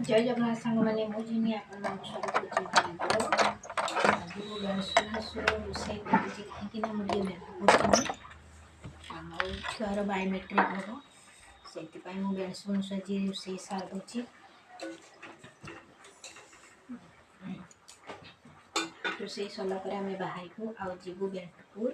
जय जगन्नाथ सांग मैंने मुझे आप रोषे कहीं मुझे छुआर बायोमेट्रिक हम से बेणसु बेणसु आज रोषे सार दूची रोषे सरला आम बाहर आउ जीवु बेंटपुर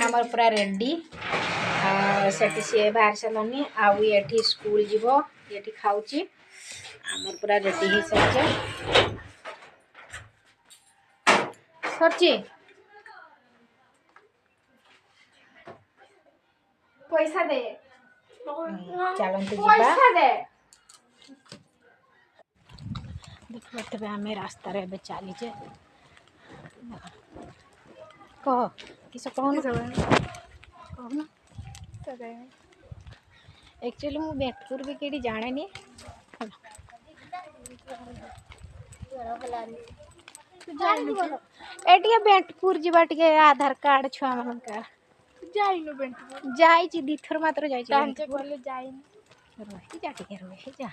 आमर पूरा रेडी से सी बाहर सारे आउ ये स्कूल जीव ये खाऊची आमर पूरा रेडी हो सरची पैसा दे चलते देखते आम रास्ता चलीचे कह किस कहना एक्चुअली मु बेंटपुर भी कहीं जाने नी ए बेंटपुर जीवा टे आधार कार्ड छुआ मान जाई दी थर मात्र जाई जा टिके रही जा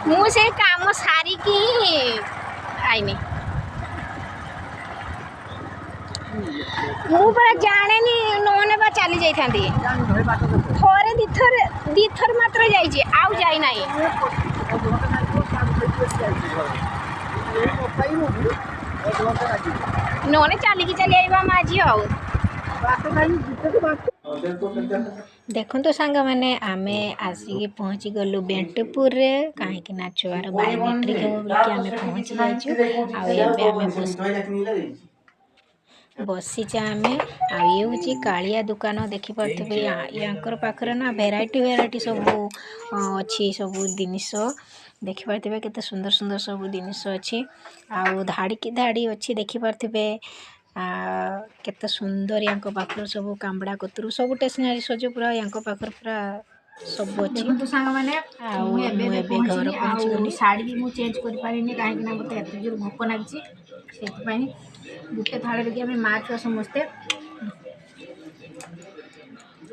मुझे काम सारिकी आईनी मुझे जाने नी नौने बा चली जाती थोड़े दिथर मात्र जाइए आउ जाई नहीं नौने चलिकी चली आइबा माझी आउ देखो तो सांग मैंने आमे आसिकी पहुँची गलु बेंटपुर रे कहीं छुआर बायोमेट्रिक हम बोलिकी आमे पहुँची जाइए बसीचे आमे ये हूँ कालिया दुकान देखिपे यांकर पाखरे ना भेराइटी सब अच्छी सब जिनिस देखिपे केते सुंदर सुंदर सब जिनिस अच्छी आउ धाड़ी की धाड़ी अच्छी देखिपे केते सुंदर या पाखर सब कामड़ा कतरू सब स्टेशनरी सज पूरा या पाखर पूरा सब अच्छी तो सांग मैंने घर पहुँची शाढ़ी भी मुझे चेंज कर पारिनी कहीं मत एत जोर भोक लगी से गोटे थाली देखिए माँ छुआ समस्ते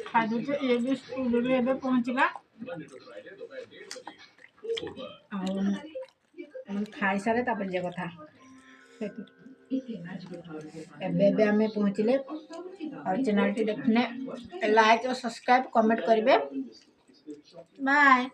खादे ये स्कूल पहुँचला खाई सारे जे कथा एबे आमे पहुँचले और चैनल टी देखने लाइक और सब्सक्राइब कमेंट करेंगे बाय।